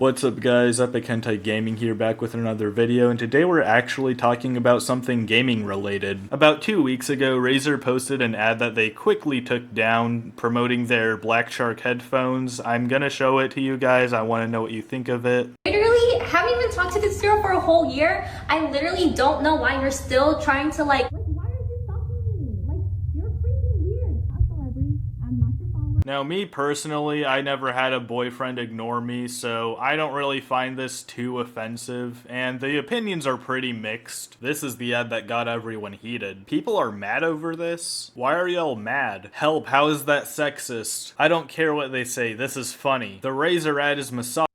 What's up guys, Epic Hentai Gaming here, back with another video, and today we're actually talking about something gaming related. About 2 weeks ago, Razer posted an ad that they quickly took down promoting their Black Shark headphones. I'm gonna show it to you guys, I want to know what you think of it. Literally haven't even talked to this girl for a whole year. I literally don't know why you're still trying to why are you stalking me? You're freaking weird. I'm a celebrity. I'm not your follower. Now me personally, I never had a boyfriend ignore me, so I don't really find this too offensive, and the opinions are pretty mixed. This is the ad that got everyone heated. People are mad over this? Why are y'all mad? Help, how is that sexist? I don't care what they say, this is funny. The Razer ad is misogynist.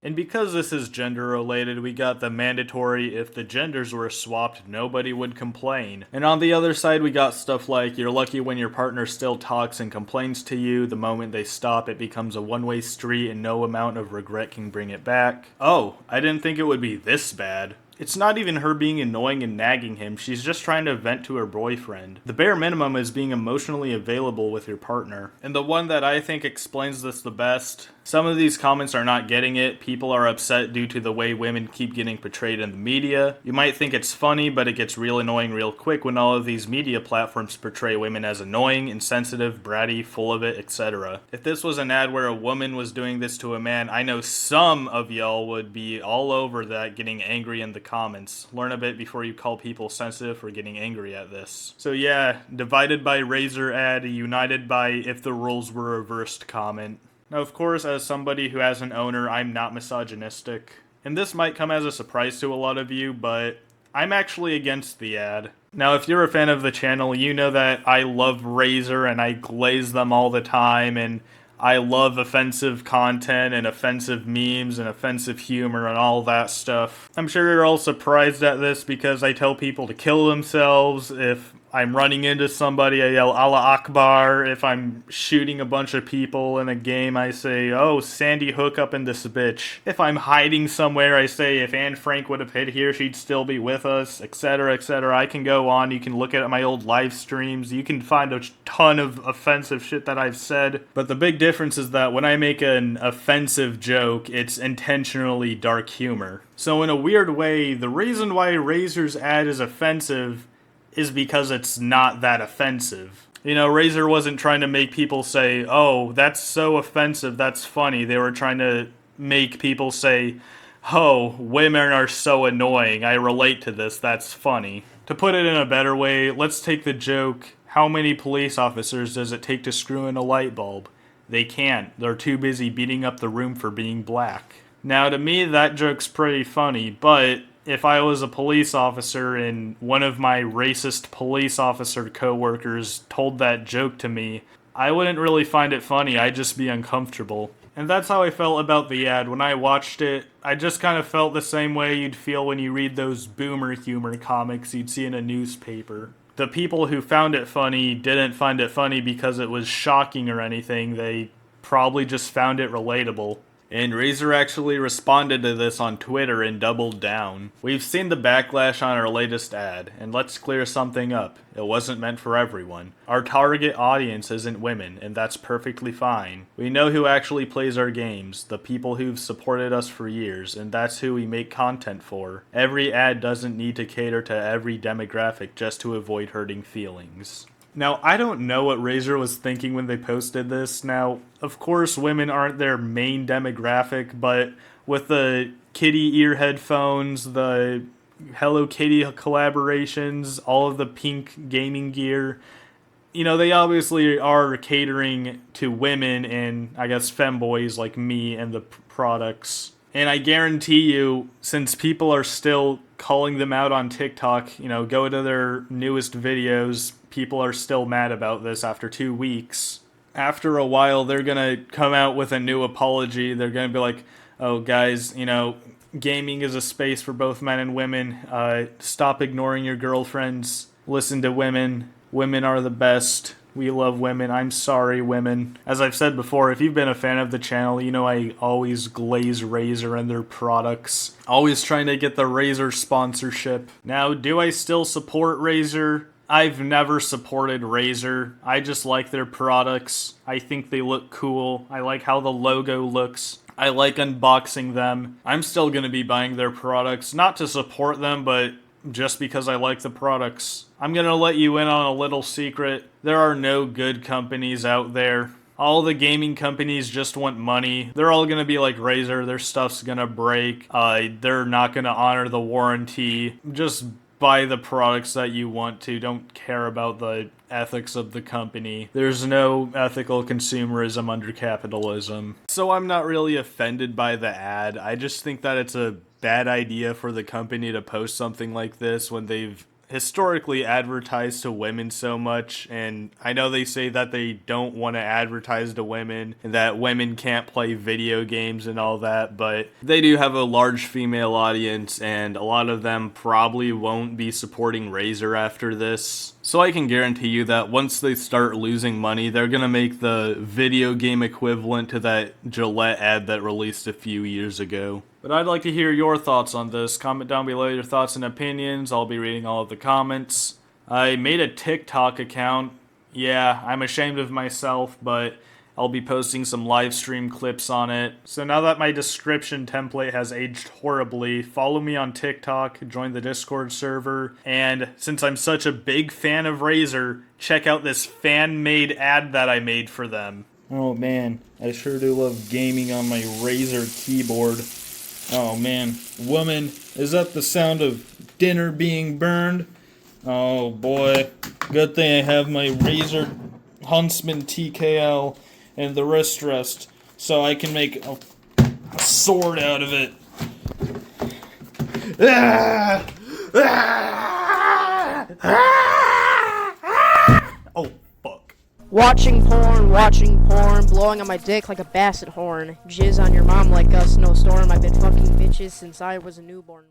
And because this is gender related, we got the mandatory if the genders were swapped, nobody would complain. And on the other side, we got stuff like you're lucky when your partner still talks and complains to you. The moment they stop, it becomes a one-way street and no amount of regret can bring it back. Oh, I didn't think it would be this bad. It's not even her being annoying and nagging him, she's just trying to vent to her boyfriend. The bare minimum is being emotionally available with your partner. And the one that I think explains this the best, some of these comments are not getting it. People are upset due to the way women keep getting portrayed in the media. You might think it's funny, but it gets real annoying real quick when all of these media platforms portray women as annoying, insensitive, bratty, full of it, etc. If this was an ad where a woman was doing this to a man, I know some of y'all would be all over that, getting angry in the comments. Learn a bit before you call people sensitive for getting angry at this. So yeah, divided by Razer ad, united by if the roles were reversed comment. Now, of course, as somebody who has an owner, I'm not misogynistic. And this might come as a surprise to a lot of you, but I'm actually against the ad. Now, if you're a fan of the channel, you know that I love Razer and I glaze them all the time, and I love offensive content and offensive memes and offensive humor and all that stuff. I'm sure you're all surprised at this because I tell people to kill themselves. If I'm running into somebody, I yell Allah Akbar. If I'm shooting a bunch of people in a game, I say, oh, Sandy Hook up in this bitch. If I'm hiding somewhere, I say, if Anne Frank would have hid here, she'd still be with us, etc., etc. I can go on. You can look at my old live streams. You can find a ton of offensive shit that I've said. But the big difference is that when I make an offensive joke, it's intentionally dark humor. So in a weird way, the reason why Razer's ad is offensive is because it's not that offensive. You know, Razer wasn't trying to make people say, oh, that's so offensive, that's funny. They were trying to make people say, oh, women are so annoying, I relate to this, that's funny. To put it in a better way, let's take the joke, how many police officers does it take to screw in a light bulb? They can't, they're too busy beating up the room for being black. Now, to me, that joke's pretty funny, but if I was a police officer and one of my racist police officer coworkers told that joke to me, I wouldn't really find it funny, I'd just be uncomfortable. And that's how I felt about the ad. When I watched it, I just kind of felt the same way you'd feel when you read those boomer humor comics you'd see in a newspaper. The people who found it funny didn't find it funny because it was shocking or anything, they probably just found it relatable. And Razer actually responded to this on Twitter and doubled down. We've seen the backlash on our latest ad, and let's clear something up. It wasn't meant for everyone. Our target audience isn't women, and that's perfectly fine. We know who actually plays our games, the people who've supported us for years, and that's who we make content for. Every ad doesn't need to cater to every demographic just to avoid hurting feelings. Now, I don't know what Razer was thinking when they posted this. Now, of course, women aren't their main demographic, but with the kitty ear headphones, the Hello Kitty collaborations, all of the pink gaming gear, you know, they obviously are catering to women and, I guess, femboys like me and the products. And I guarantee you, since people are still calling them out on TikTok, you know, go to their newest videos, people are still mad about this after 2 weeks. After a while, they're gonna come out with a new apology. They're gonna be like, oh guys, you know, gaming is a space for both men and women. Stop ignoring your girlfriends. Listen to women. Women are the best. We love women. I'm sorry, women. As I've said before, if you've been a fan of the channel, you know I always glaze Razer and their products. Always trying to get the Razer sponsorship. Now, do I still support Razer? I've never supported Razer. I just like their products. I think they look cool. I like how the logo looks. I like unboxing them. I'm still gonna be buying their products, not to support them, but just because I like the products. I'm gonna let you in on a little secret. There are no good companies out there. All the gaming companies just want money. They're all gonna be like Razer, their stuff's gonna break. They're not gonna honor the warranty. Just buy the products that you want to. Don't care about the ethics of the company. There's no ethical consumerism under capitalism. So I'm not really offended by the ad. I just think that it's a bad idea for the company to post something like this when they've historically advertised to women so much, and I know they say that they don't want to advertise to women and that women can't play video games and all that, but they do have a large female audience and a lot of them probably won't be supporting Razer after this. So I can guarantee you that once they start losing money, they're gonna make the video game equivalent to that Gillette ad that released a few years ago. But I'd like to hear your thoughts on this. Comment down below your thoughts and opinions. I'll be reading all of the comments. I made a TikTok account. Yeah, I'm ashamed of myself, but I'll be posting some live stream clips on it. So now that my description template has aged horribly, follow me on TikTok, join the Discord server, and since I'm such a big fan of Razer, check out this fan-made ad that I made for them. Oh man, I sure do love gaming on my Razer keyboard. Oh man, woman, is that the sound of dinner being burned? Oh boy, good thing I have my Razer Huntsman TKL and the wrist rest, so I can make a sword out of it. Ah! Ah! Ah! Oh, fuck. Watching porn, blowing on my dick like a basset horn. Jizz on your mom like a snowstorm. I've been fucking bitches since I was a newborn.